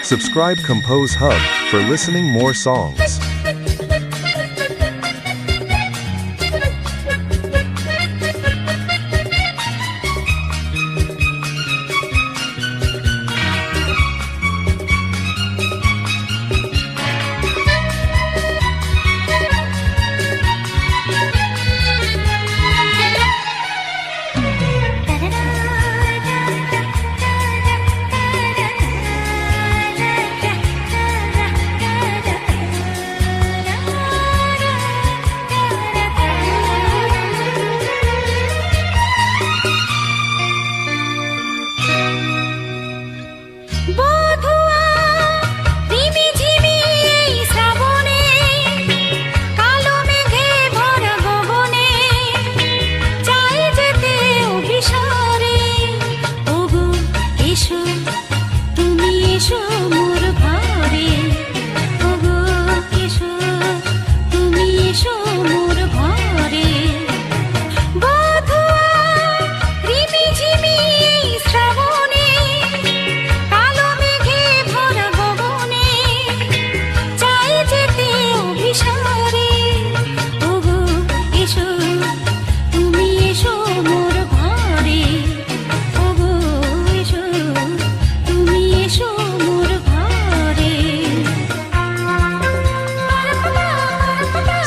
Subscribe Compose Hub for listening more songs.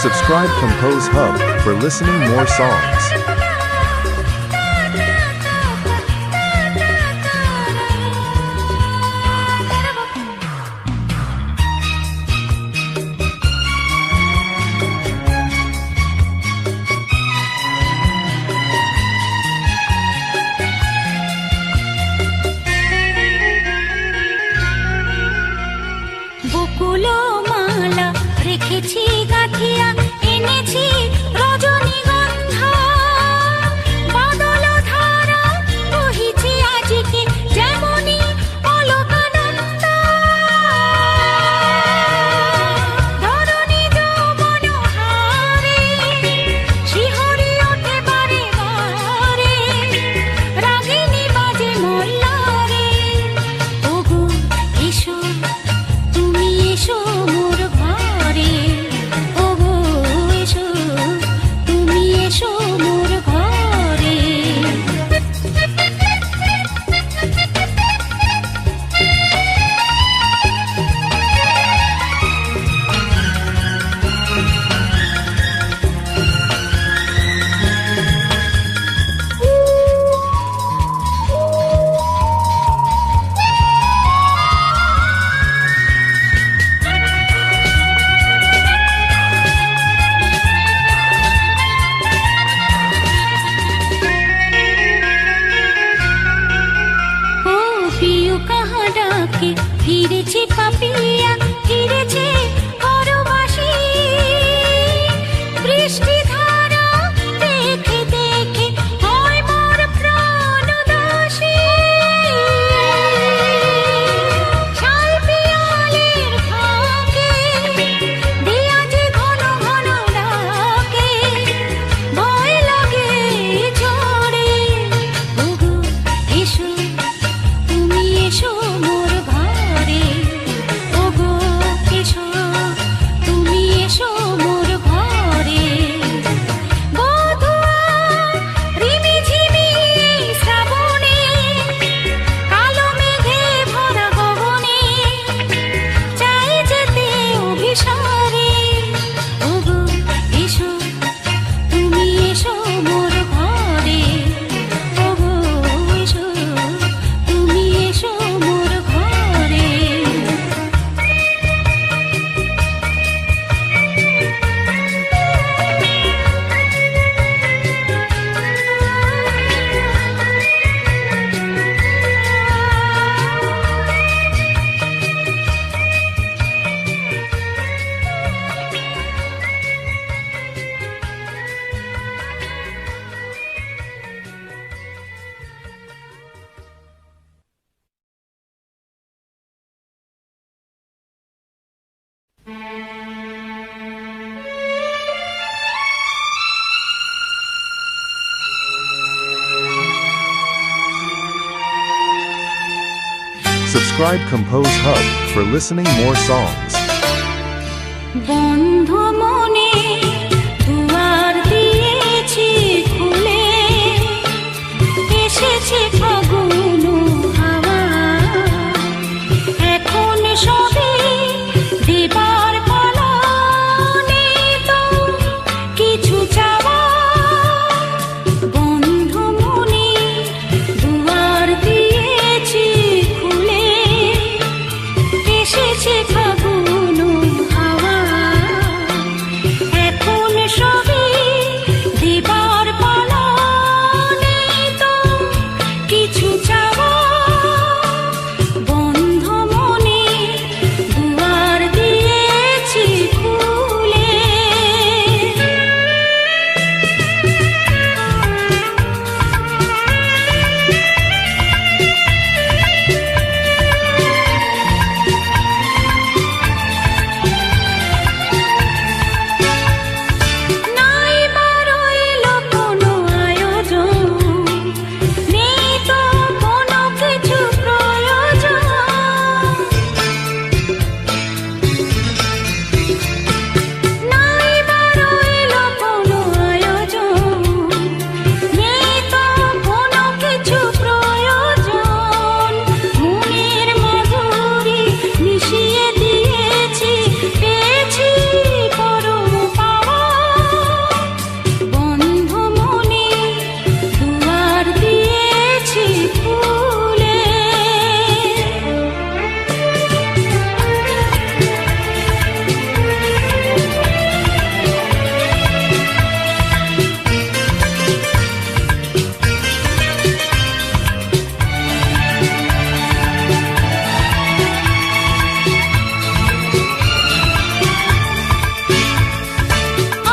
Subscribe Compose Hub for listening more songs. বকুলো মালা রেখেছি গাঁথিয়া এনেছি রজনীগন্ধা Subscribe Compose Hub for listening more songs. বন্ধু মনে দুয়ার দিয়েছি খুলে, এসেছে ফাগুন হাওয়া, এখন সবে দেবার পালা, নেই তো কিছু চাওয়া। বন্ধু মনে দুয়ার দিয়েছি খুলে, এসেছে ফাগুন হাওয়া, এখন সবে দেবার পালা, নেই তো কিছু চাওয়া। বন্ধু মনে দুয়ার দিয়েছি খুলে। নাই বারো এলো কোনো আয়োজন, নেই তো কোনো কিছু প্রয়োজন। নাই বারো এলো কোনো আয়োজন, নেই তো কোনো কিছু প্রয়োজন। মনের মাধুরী মিশিয়ে দিয়েছি, পেয়েছি পরম পাওয়া। বন্ধু মনে দুয়ার দিয়েছি খুলে।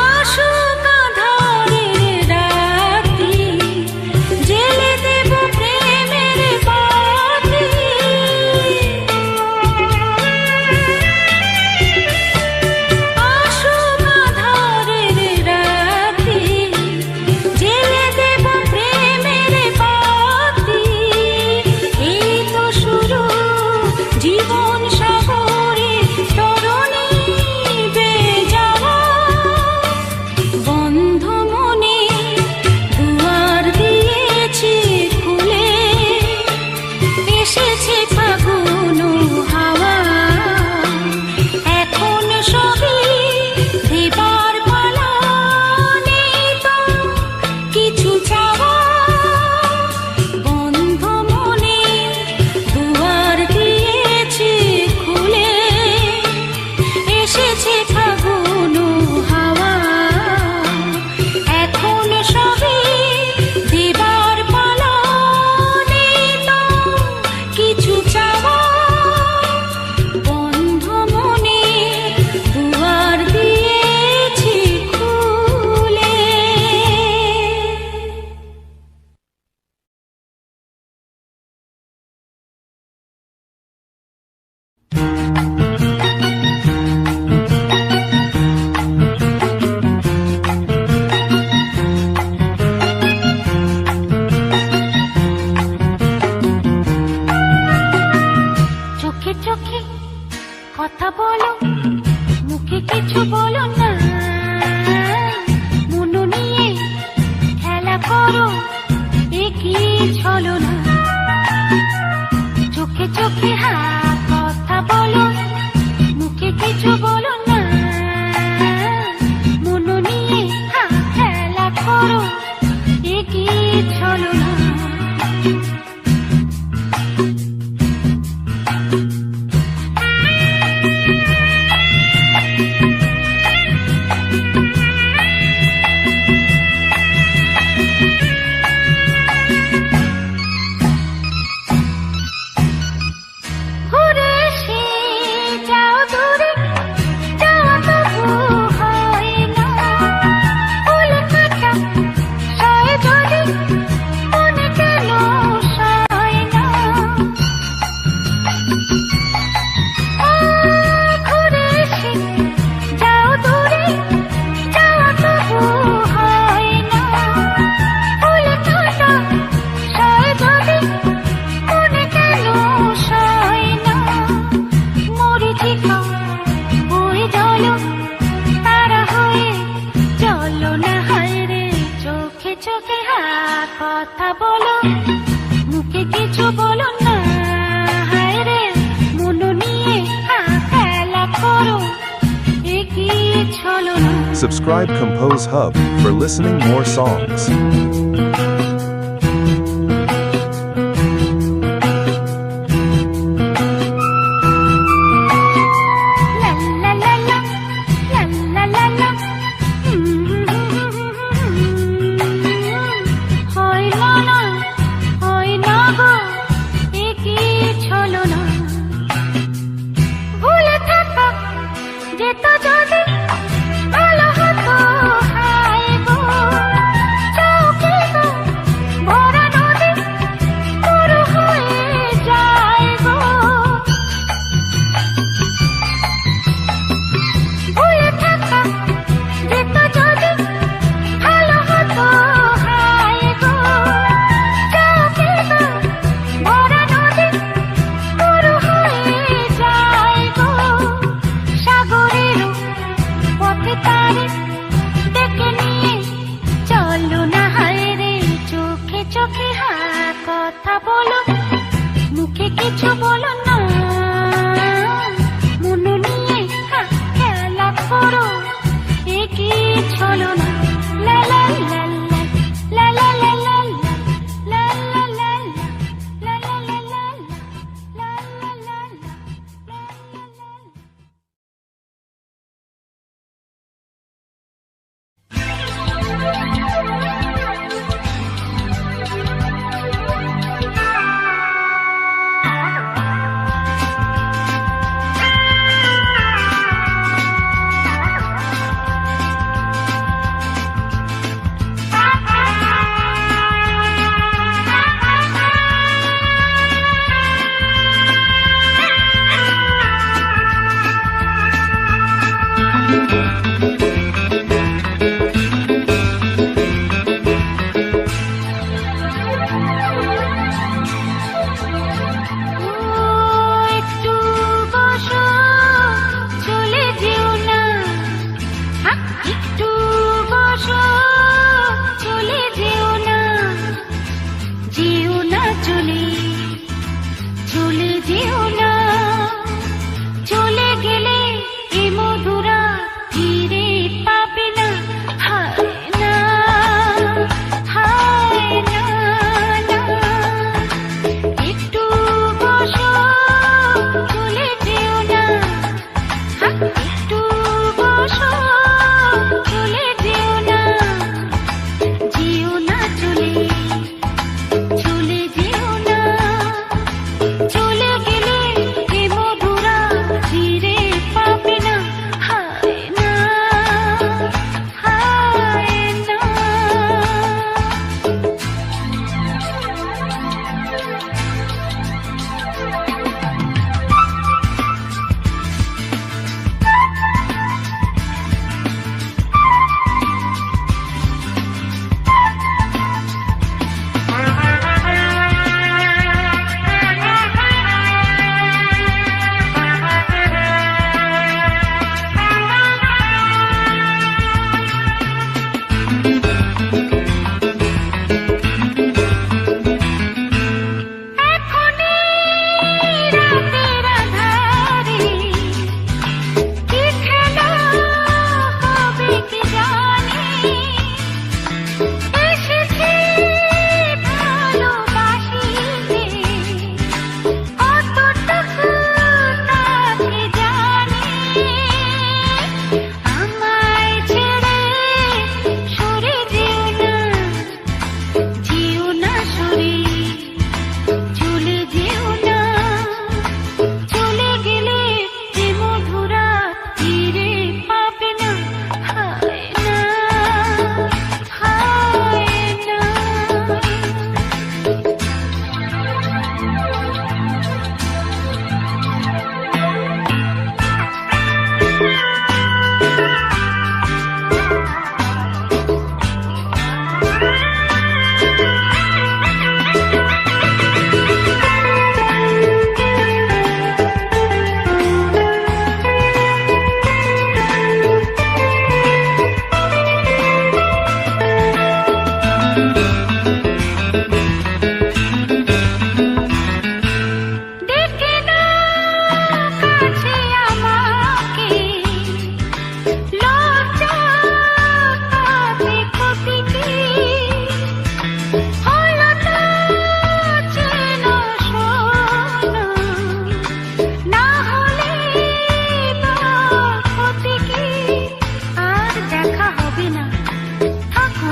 আসুক আঁধারের রাতি, জ্বেলে দেব প্রেমের বাতি। আসুক আঁধারের রাতি, জ্বেলে দেব প্রেমের বাতি। এই তো শুরু জীবন সাগরে তরণী বেয়ে যাওয়া। বন্ধু মনে দুয়ার দিয়েছি খুলে, এসেছে ফাগুন হাওয়া, এখন সবে দেবার পালা, নেই তো কিছু চাওয়া। বন্ধু মনে দুয়ার দিয়েছি খুলে, এসেছে ফাগুন হাওয়া, এখন সবে দেবার পালা, নেই তো কিছু চাওয়া। বন্ধু মনে দুয়ার দিয়েছি খুলে। চোখে চোখে কথা বলো, মুখে কিছু বলো না। মন নিয়ে খেলা করো, একই ছলো না। চোখে চোখে কথা বলো, মুখে কিছু বলো না। মন নিয়ে খেলা করো, একই ছলো না। চোখে চোখে কথা বলো, মুখে কিছু বলো না। হায় রে মন নিয়ে খেলা করো, এগিয়ে চলো না। Subscribe Compose Hub for listening more songs. লা লা লা লা, লা লা লা লা। হয় না গো, এগিয়ে চলো না। ভুলে থাকা যেত যদি ভালো হতো, হায় গো চোখে গো ভরা নদী পুরো হয়ে যায় গো। ভুলে থাকা যেত যদি ভালো হতো, হায় গো চোখে গো ভরা নদী পুরো হয়ে যায় গো। সাগরেরও পথে তারে ডেকে নিয়ে চলো না। হায় রে চোখে চোখে কথা বলো, মুখে কিছু বলো না। মন নিয়ে খেলা করো, এগিয়ে চলো না। লা লা লা লা, লা লা লা লা, লা লা লা লা, লা লা লা লা, লা লা লা লা, লা লা লা লা।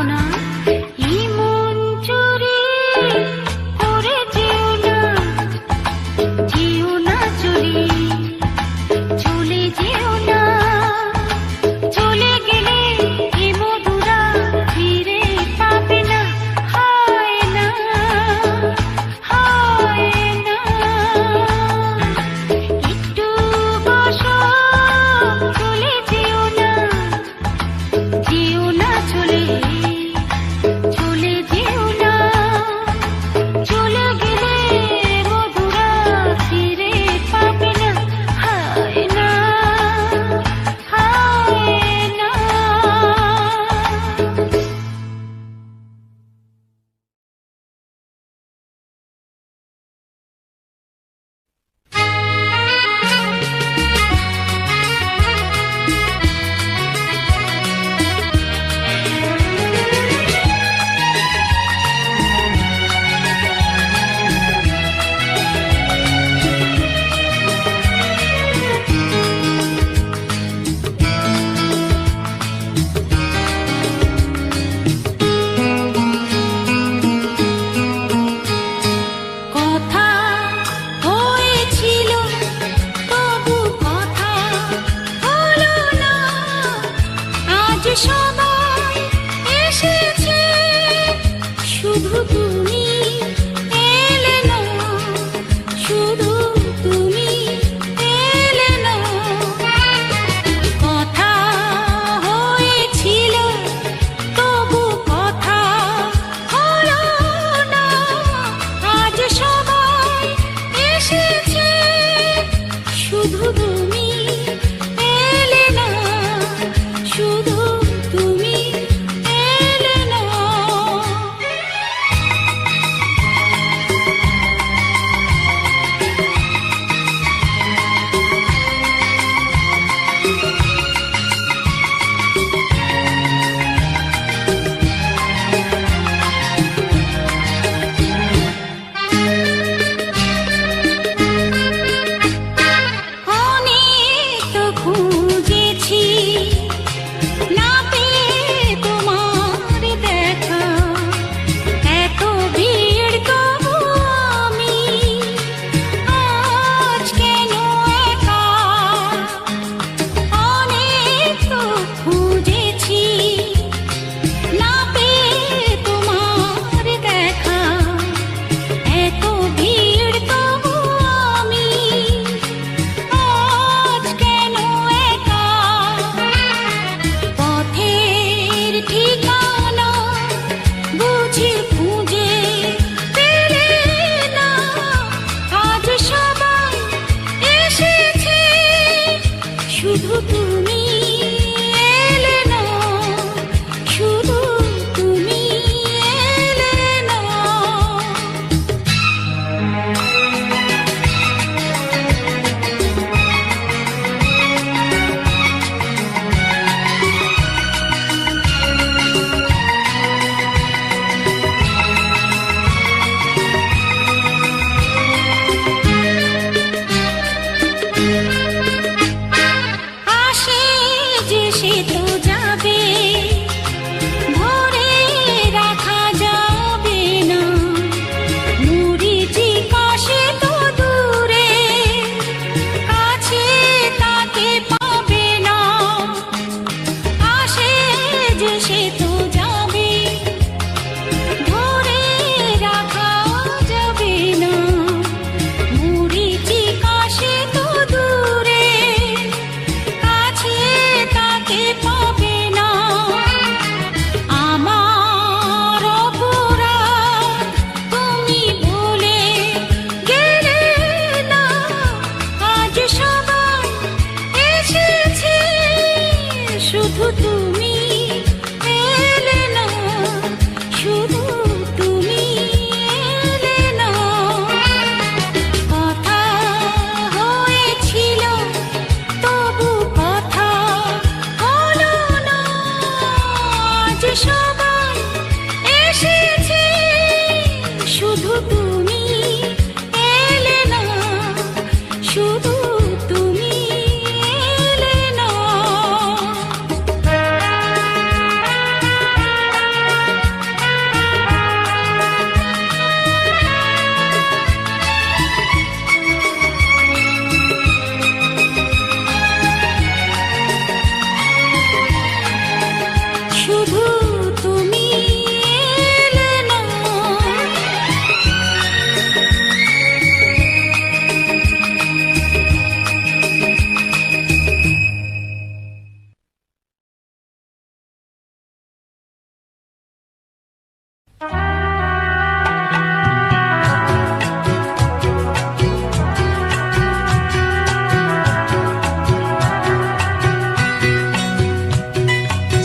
না এই মন চুরি করে যেও না চুরি চলে যেও না চলে গেলে এ মধুরা ফিরে পাবে না হয় না একটু বসো চলে যেও না চলে যেও না চলে গেলে মধুরা ফিরে পাবে না হয় না কথা হয়েছিল তবু কথা হলো না আজ সবাই এসেছে শুধু তুমি এলে না শুধু তুমি এলে না কথা হয়েছিল তবু কথা হলো না আজ সবাই এসেছে শুধু তুমি এলে না শুধু তুমি এলে না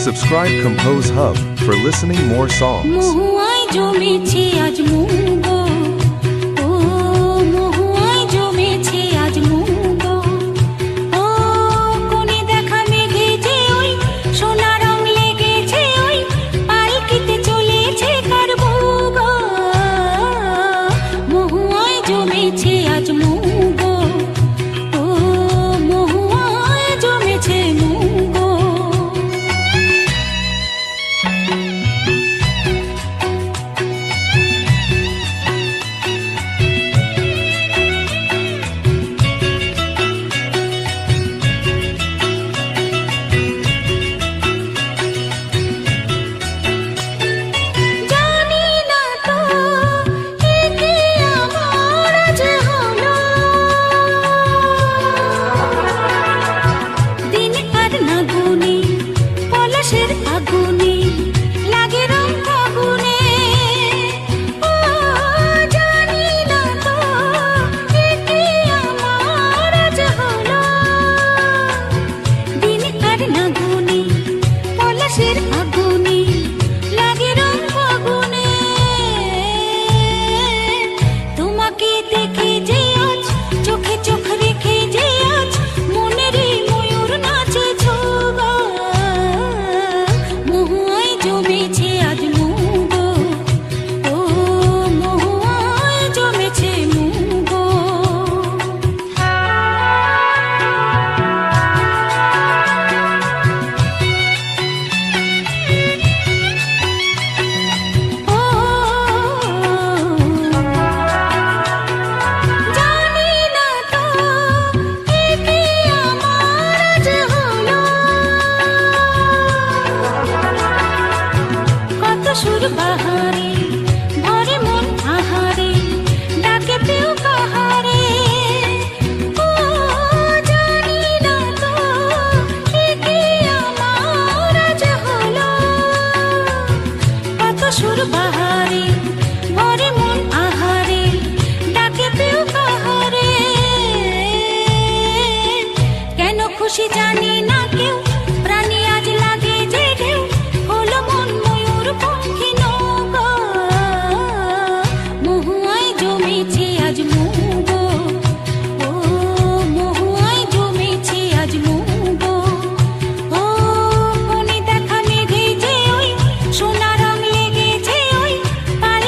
Subscribe Compose Hub for listening more songs. মহুয়ায় জমেছে আজ মুগো, ও মহুয়ায় জমেছে আজ মুগো, ও কোণে দেখা মেঘে যে ওই সোনা রং লেগেছে ওই পালকিতে চলেছে কার মুগো, মহুয়ায় জমেছে আজ মুগো, ও মহুয়ায় জমেছে মুগো। জানি না তো এ কি আমার আজ হলো, দিন আর না গুনি পলাশের আগুনে লাগে রং ফাগুনে, ও জানি না তো এ কি আমার আজ হলো, দিন আর না গুনি পলাশের আগুনে লাগে রং ফাগুনে, তোমাকে দেখে যে আজ চোখে চোখ রেখে যে আজ মনের এই ময়ূর নাচে ছোগো, মহুয়ায় জমেছে আজ মুগো, ও মহুয়ায় জমেছে মুগো। ও জানি না তো এ কি আমার আজ হলো, কত সুর বাহারে ভরে মন আহারে ডাকে পেও কাহারে, ও জানি না তো এ কি আমার আজ হলো, কত সুর বাহারে ভরে মন আহারে ডাকে পেও কাহারে, কেন খুশি জানি না কেউ প্রাণী আজ লাগে যে ঢেউ হলো মন ময়ূর পঙ্খী নৌকো, মহুয়ায় জমেছে আজ মুগো, ও মহুয়ায় জমেছে আজ মুগো, ও কোণে দেখা মেঘে যে ওই সোনা রং লেগেছে ওই পাল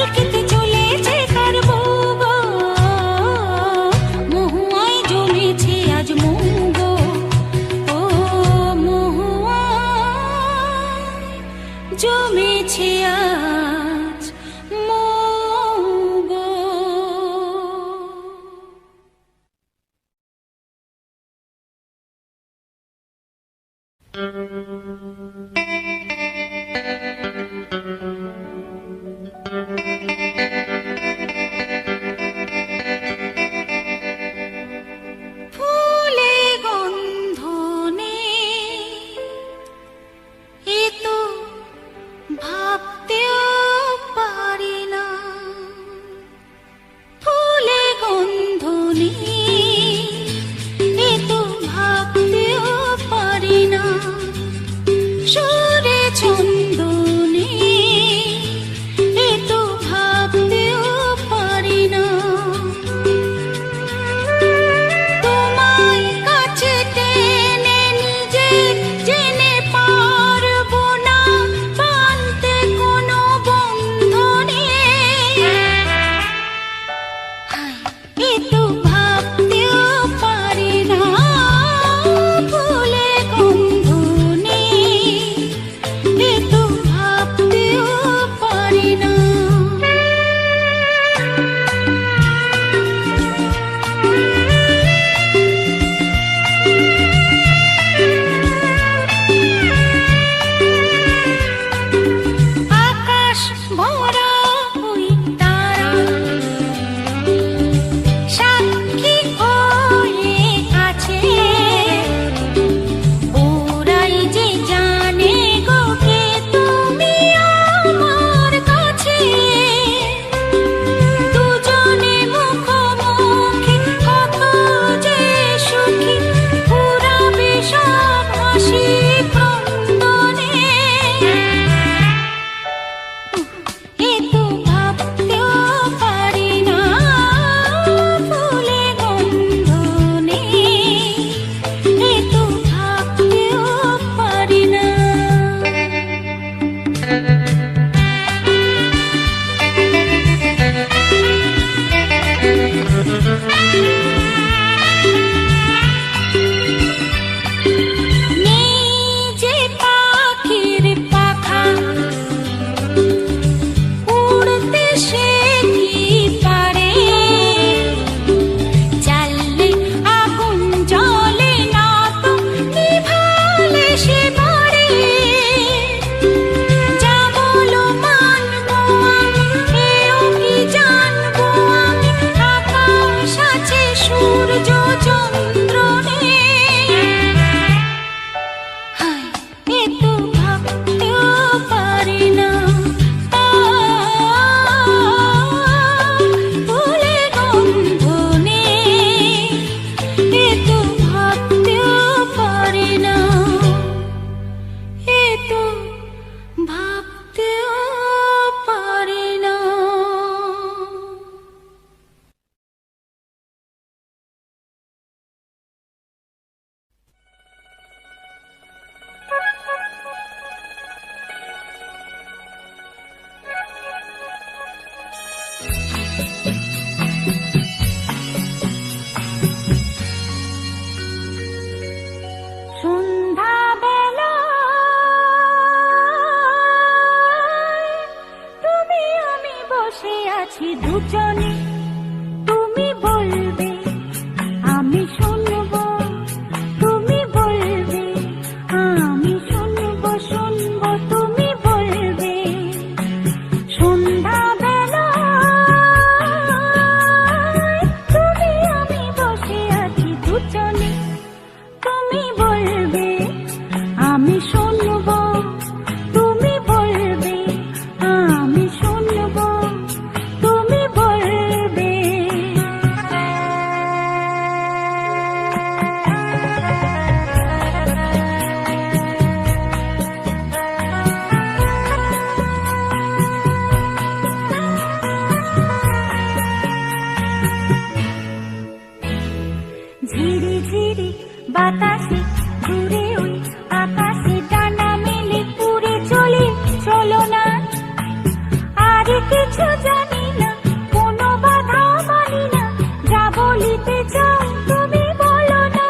আছি দুজনে, তুমি বলবে আমি শুনবো, তুমি বলবে আমি শুনবো, শুনবো তুমি বলবে। সন্ধ্যাবেলায় তুমি আমি বসে আছি দুজনে, তুমি বলবে আমি শুনবো, তুমি বলবে আমি শুনবো, তুমি বলবে। ঝিরি ঝিরি বাতাসে ঘুরে ওই আকাশে ডানা মেলে পুরে চলি, চলো না আর কিছু জানি না, কোনো বাধা মানি না, যা বলিতে চাও তুমি বলো না।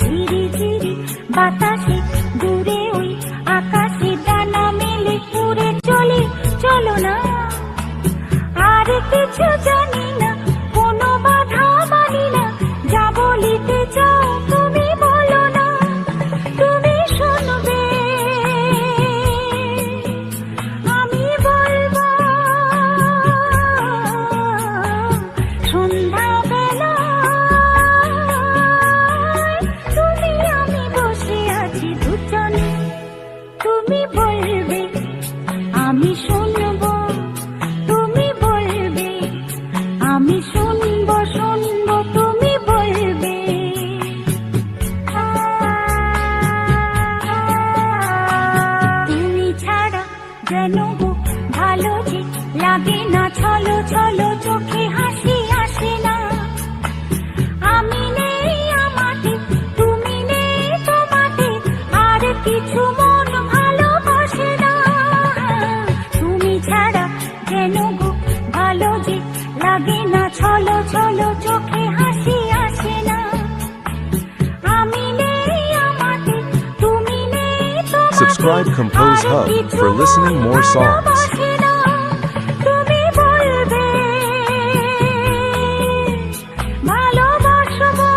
ঝিরি ঝিরি বাতাসে ঘুরে ওই আকাশে ডানা মেলে পুরে চলি, চলো না আর কিছু জানি না, কোনো বাধা মানি না, যা বলিতে চাও তুমি বলো না। তুমি শুনবে আমি বলবো, সন্ধ্যাবেলায় তুমি আমি বসে আছি দুজনে, তুমি বলবে আমি শুনবো, তুমি বলবে আমি শুনবো, শুনবো তুমি বলবে। তুমি ছাড়া যেন বুক ভালো যে লাগে না, ছলো ছলো চোখে হাসি আসে না। আমি নেই আমাতে, তুমি নেই তোমাতে, আর কিছু মন ভালোবাসে না। তুমি ছাড়া যেন বুক ভালো যে লাগে না, ছলো ছলো চোখে হাসি আসে না। আমি নেই আমাতে, তুমি নেই তোমাতে, Subscribe Compose আর Hub কিছু for listening মন more songs. ভালোবাসে না। তুমি বলবে ভালোবাসবো,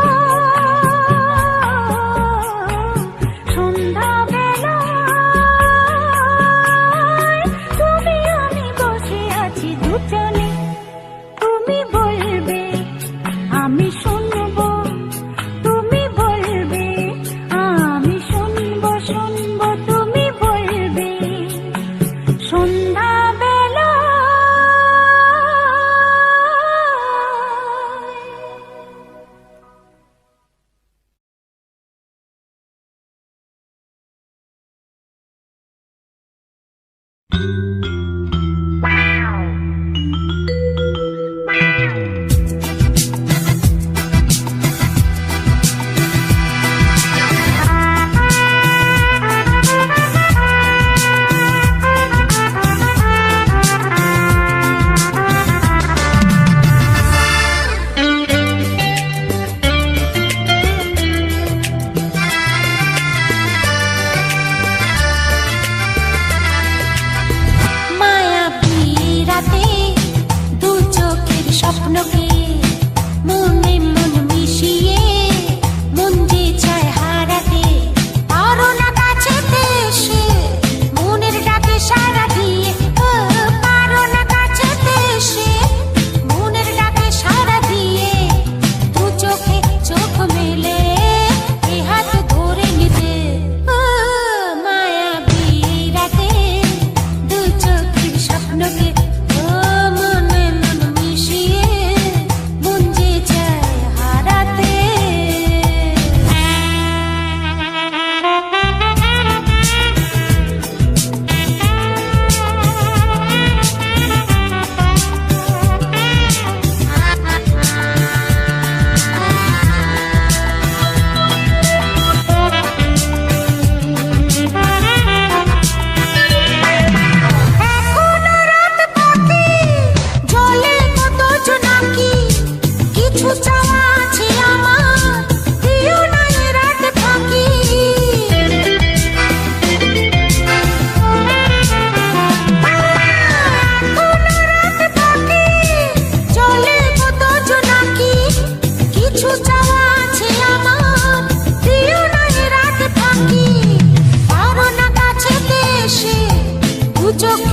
সন্ধ্যাবেলায় তুমি আমি বসে আছি দুজনে, তুমি বলবে আমি শুনবো, তুমি বলবে আমি শুনবো, শুনবো তুমি বলবে।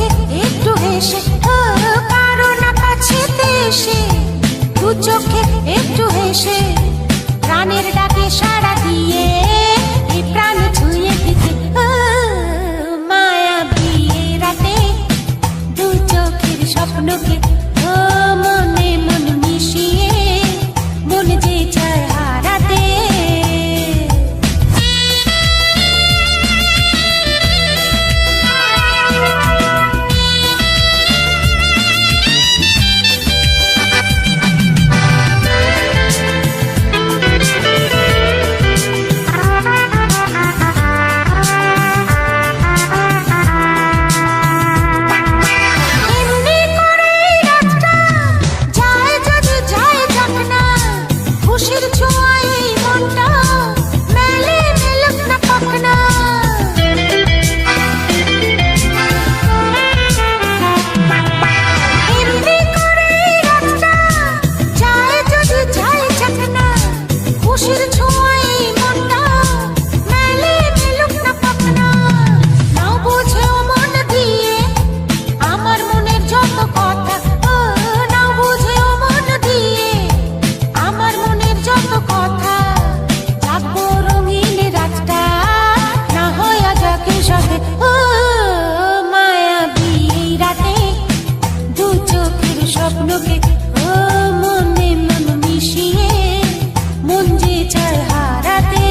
চোখে একটু হেসে কারো না কাছেতে এসে দু চোখে একটু হেসে প্রাণের ডাকে সাড়া দিয়ে এই প্রাণ ছুঁয়ে দিতে মায়া বিয়ে রাতে দু চোখের স্বপ্নকে মনে মন মিশিয়ে মন যে চায় হারাতে স্বপ্নকে মনে মন মিশিয়ে মন যে চায় হারাতে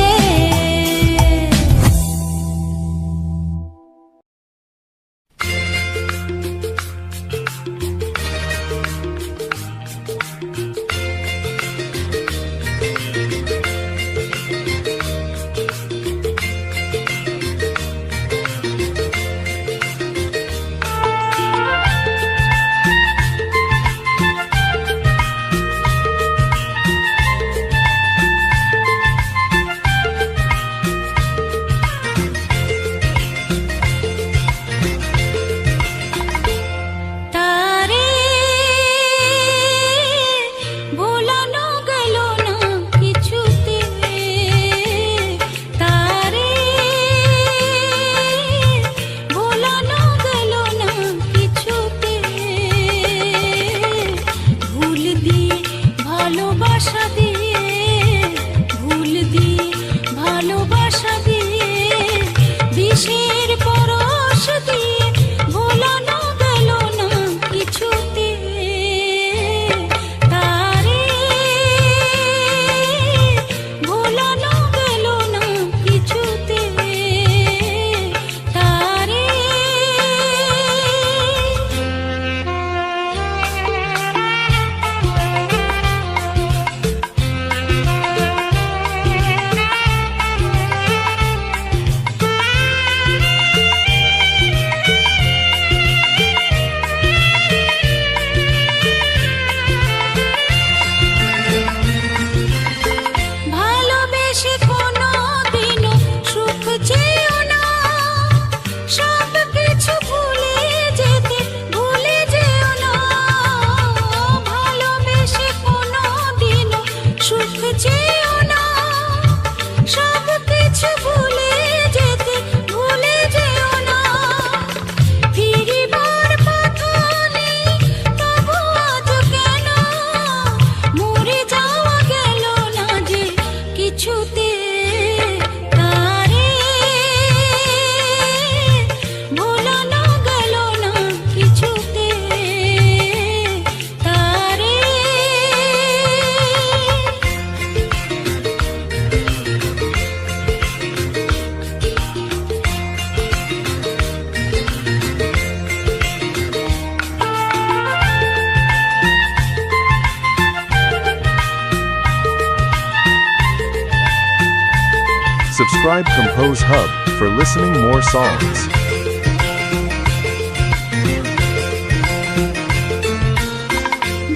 Subscribe Compose Hub for listening more songs.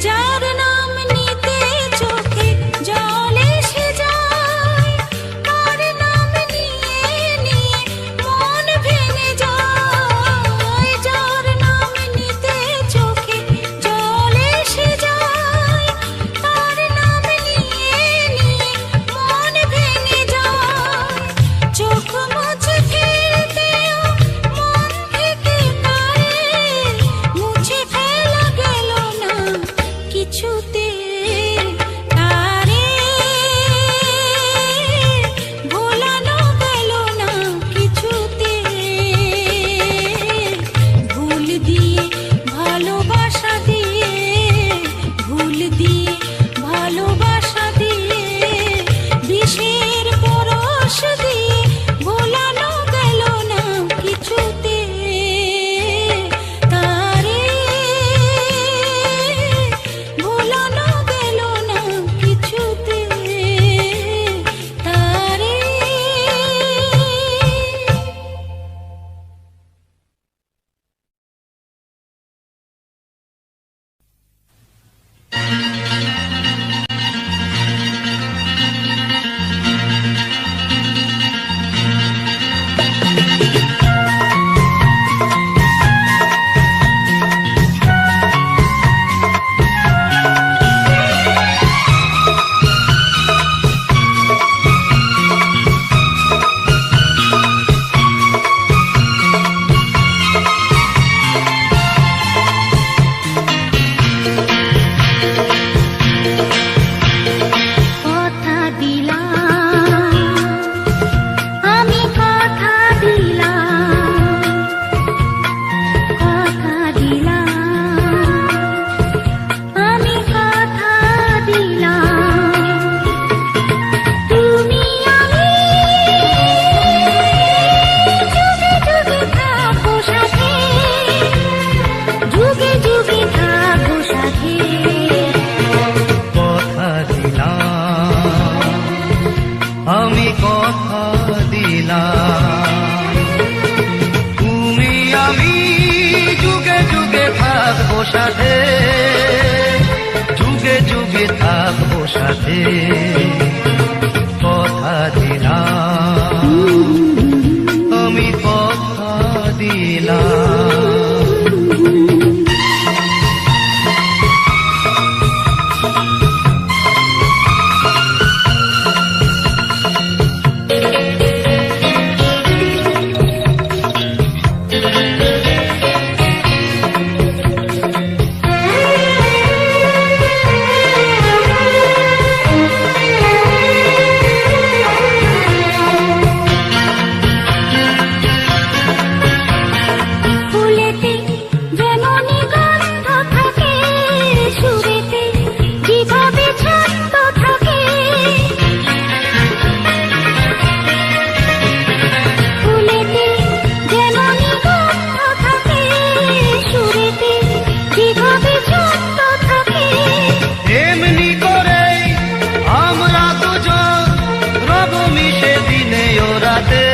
যার নাম নিতে চোখে জল এসে যায় তার নাম নিয়ে নিয়ে মন ভেঙে যায় যার নাম নিতে চোখে জল এসে যায় তার নাম নিয়ে নিয়ে মন ভেঙে যায় চোখ মুছে ফেলতেও সাথে, যুগে যুগে থাকবো সাথে, কথা দিলাম, আমি কথা দিলাম। ফুলেতে যেমনই গন্ধ থাকে, সুরেতে যেভাবে ছন্দ থাকে। ফুলেতে যেমনই গন্ধ থাকে, সুরেতে যেভাবে ছন্দ থাকে। এমনি করে আমরা দুজন রব মিশে দিনে ও রাতে,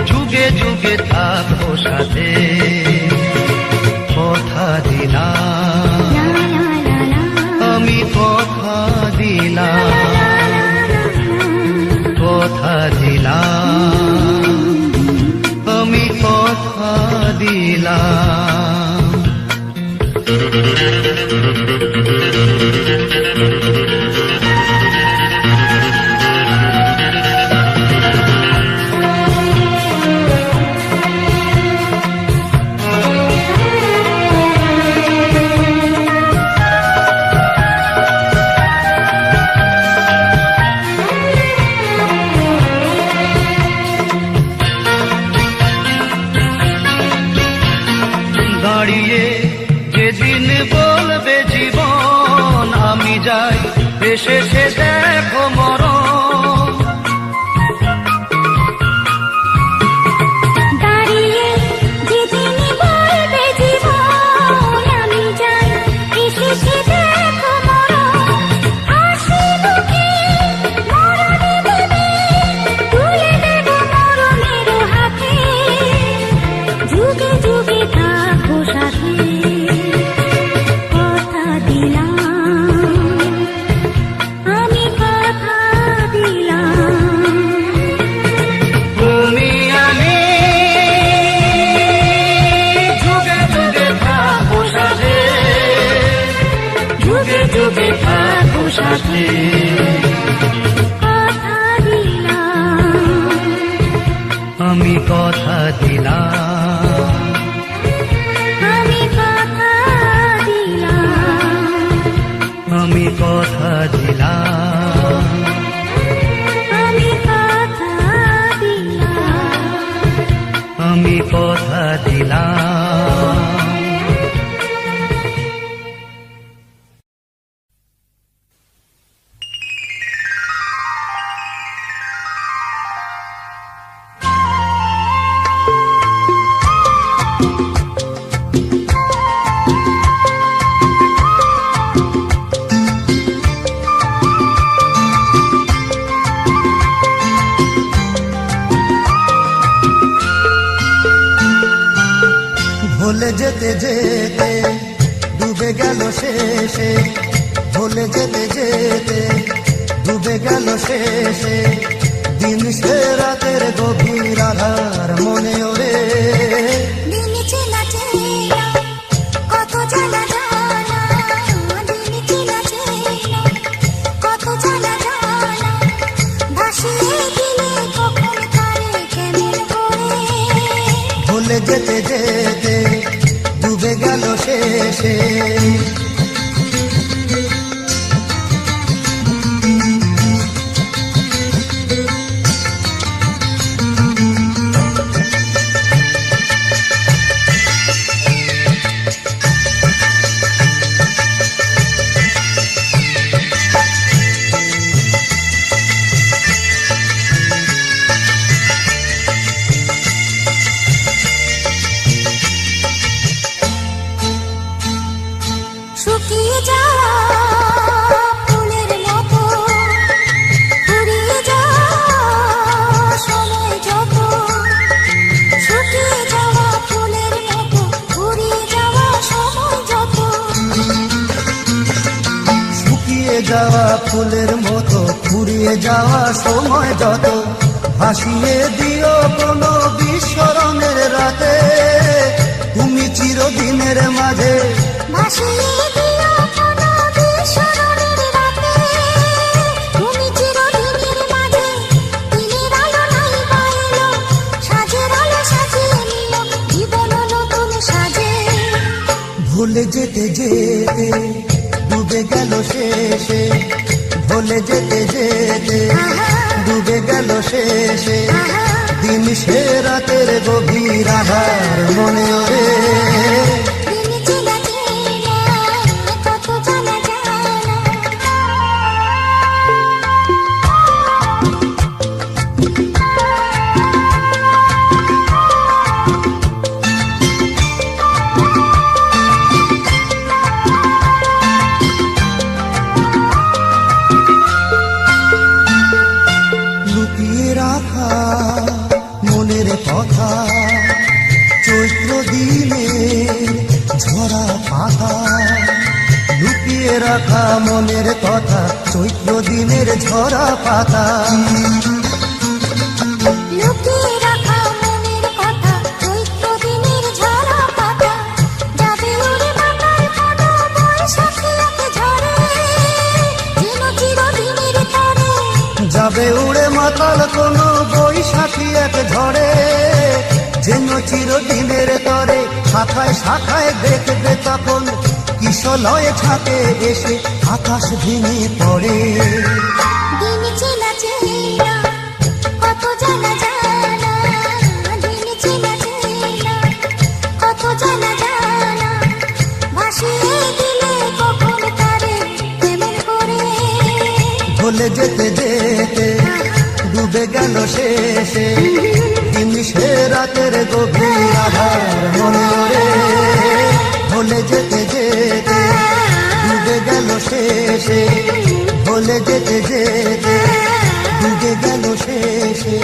যুগে যুগে থাকবো সাথে, কথা দিলাম, আমি কথা দিলাম, কথা দিলাম, আমি কথা দিলাম। দাঁড়িয়ে যেদিন বলবে জীবন, আমি যাই এসে সে দেখো মরণ। দাঁড়িয়ে যেদিন বলবে জীবন, আমি যাই এসে সে দেখো মরণ। হাসি মুখে মরণে দেবে, তুলে দেব মরণের হাতে, যুগে যুগে থাকবো সাথে, কথা দিলাম, আমি কথা দিলাম। তুমি আমি যুগে যুগে থাকবো সাথে, যুগে যুগে থাকবো সাথে, কথা দিলাম, আমি কথা দিলাম, আমি কথা দিলাম, আমি কথা দিলাম, আমি কথা দিলাম। আমি কথা দিলাম। ভুলে যেতে যেতে ডুবে গেল শেষে, ভুলে যেতে যেতে ডুবে গেল শেষে, দিন সে রাতের গভীর আধার মনে ওরে। দিন চেনা চেনা কত জানা জানা, দিন চেনা চেনা কত জানা জানা, ভাসিয়ে দিলে কখন কারে কেমন করে। ভুলে যেতে যেতে ডুবে গেল শেষে। যাওয়া ফুলের মতো ফুরিয়ে যাওয়া সময় যত ভাসিয়ে দিও কোনো বিস্মরণের রাতে তুমি চিরদিনের মাঝে ভাসিয়ে দিও কোনো বিস্মরণের রাতে, তুমি চিরদিনের মাঝে। দিনের আলো নাই বা এলো, সাজের আলো সাজিয়ে নিল জীবন নতুন সাজে। ভুলে যেতে যেতে ডুবে গেল শেষে, ভুলে যেতে যেতে ডুবে গেল শেষে দিন সে রাতের গভীর আধার মনে ওরে দিন চেনা চেনা কত জানা জানা। লুকিয়ে রাখা মনের কথা, চৈত্র দিনে ঝরা পাতা। লুকিয়ে রাখা মনের কথা, চৈত্র দিনের ঝরা পাতা। লুকিয়ে রাখা মনের কথা, চৈত্র দিনের ঝরা পাতা। যাবে উড়ে মাথায় কোনো বৈশাখী এক ঝড়ে, যেন চিরদিনের তরে। যাবে উড়ে মাতাল কোনো বৈশাখী এক ঝড়ে, যেন চিরদিনের তরে। শাখায় শাখায় দেখবে তখন কিশলয়ে ছাকে এসে আকাশ ভেঙে পড়ে। দিন চেনা চেনা কত জানা জানা, দিন চেনা চেনা কত জানা জানা। ভাসিয়ে দিলে কখন তারে কেমন করে। ভুলে যেতে যেতে ডুবে গেল শেষে দিন সে রাতের গভীর আধার মনে ওরে। ভুলে যেতে যেতে ডুবে গেল শেষে, ভুলে যেতে যেতে ডুবে গেল শেষে,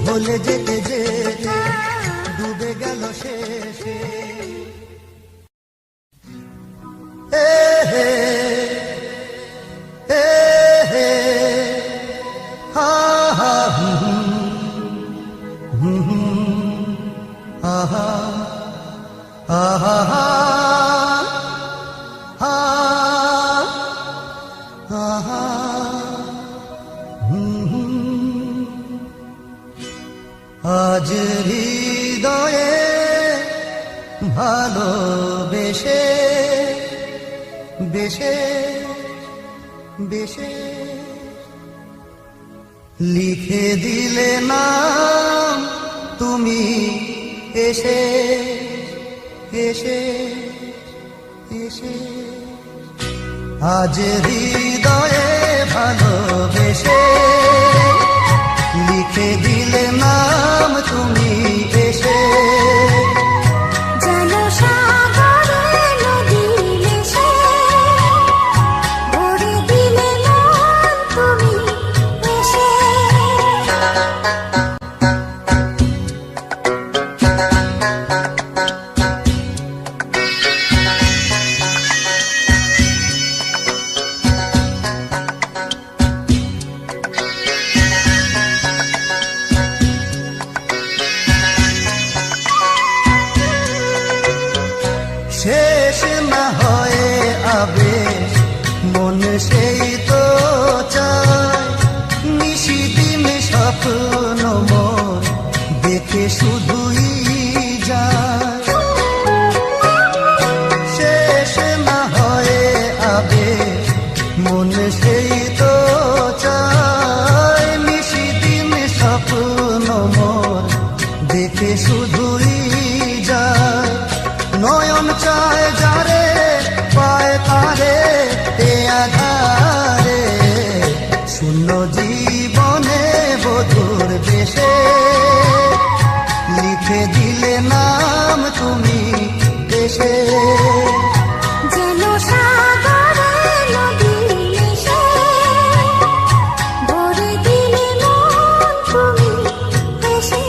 ভুলে যেতে যেতে ডুবে গেল শেষে। হে হে হে হে হা হা আহা আহা আহা আজ হৃদয়ে ভালোবেসে বেশে বেশে লিখে দিলে নাম তুমি এসে এসে এসে। আজ হৃদয়ে ভালোবেসে লিখে দিলে নাম তুমি এসে। যেন সাগরে নদী মিশে, ভরে দিলে মন তুমি এসে। শেষ না হয়ে আবেশ মন সেই তো চায়, নিশিদিন স্বপ্ন মন দেখে শুধুই যায়। শেষ না হয়ে আবেশ মন সেই তো চায়, নিশিদিন স্বপ্ন মন দেখে শুধুই যায়। নয়ন চায় যারে পায় তারে এ আধারে, শূন্য জীবনে বধুর বেশে লিখে দিলে নাম তুমি এসে। যেন সাগরে নদী মিশে, ভরে দিলে মন তুমি এসে।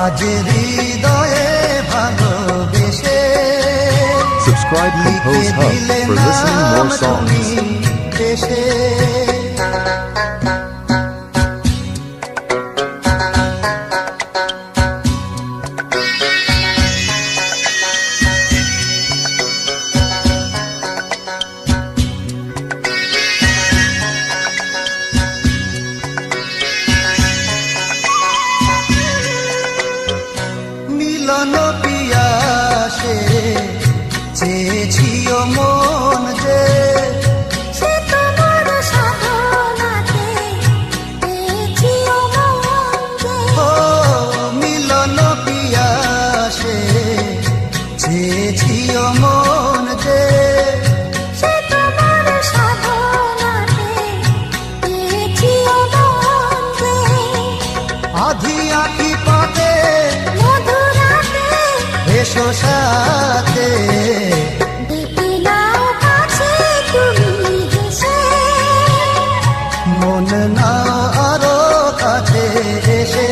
আজ হৃদয়ে ভালোবেসে Subscribe Compose Hub for listening more songs. দেশে মিলন পিয়াসে চেয়েছিও মন যে সে তোমার সাধনাতে পেয়েছিও মন যে। ও মিলন পিয়াসে চেয়েছিও মন যে সে তোমার সাধনাতে পেয়েছিও মন যে। আধি আঁকি পাতে মধুরাতে এসো সাথে দেখে নাও কাছে তুমি হেসে। মন না আরো কাছে এসে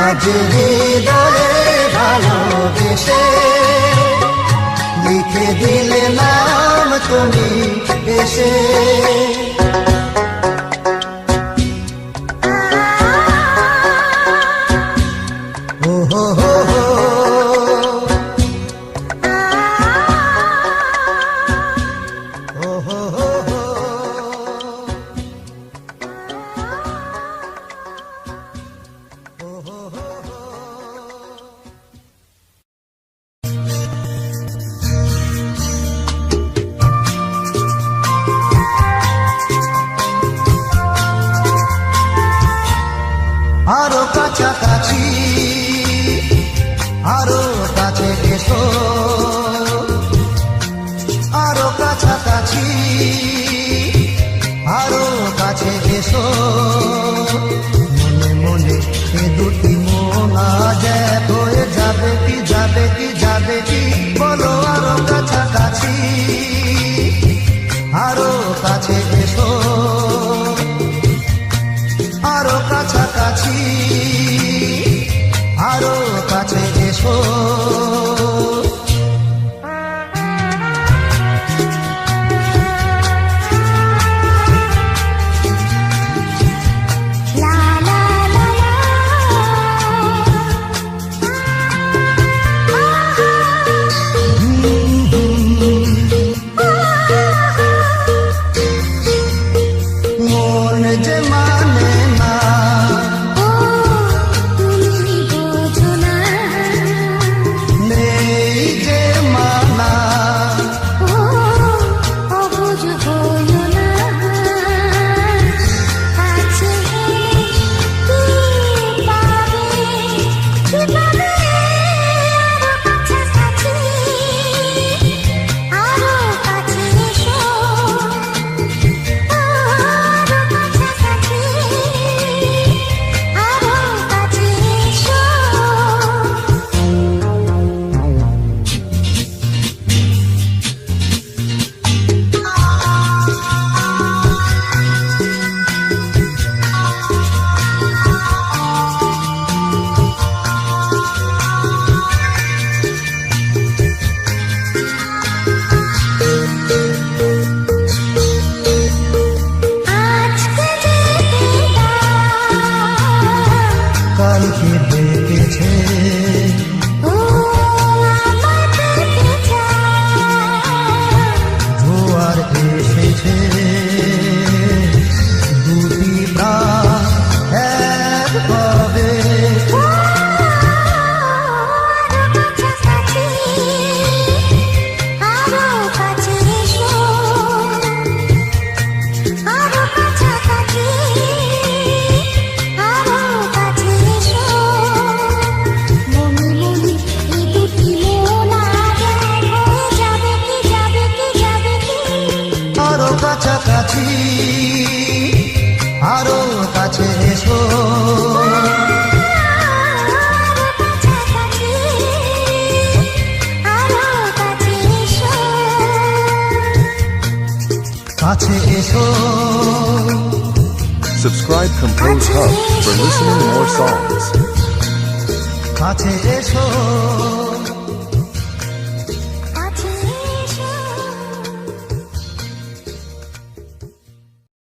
আজ হৃদয়ে ভালোবেসে লিখে দিলে নাম তুমি এসে ও হো হো হো ও হো হো হো আরো কাছাকাছি আরো কাছে এসো আরো কাছাকাছি আরো কাছে এসো মনে মনে এ দুটি মন আজ এক হয়ে যাবে কি যাবে কি যাবে কি বলো আরো কাছাকাছি আরো কাছে এসো আরো কাছাকাছি আরো কাছে এসো লা লা লা লা মন যে মানে না ও তুমি বোঝো না। নেই যে মানা ও অবুঝ হইও না। কাছে কি পাবে কি পাবে আরো কাছাকাছি আরো কাছে এসো আরো কাছাকাছি আরো কাছে এসো। আজকে যেতে দাও কালকে ডেকেছে ও আমার পেটে চায়। জোয়ার এসেছে দুটি প্রাণ এক হবে আরো কাছাকাছি আরো কাছে এসো আরো কাছাকাছি আরো কাছে এসো। মনে মনে এই দুটি মন আজ এক হয়ে যাবে কি যাবে কি যাবে কি। আরো কাছাকাছি আরো কাছে এসো আরো কাছাকাছি আরো কাছে এসো। কাছে এসো Subscribe Compose Hub for listening more songs. কাছে এসো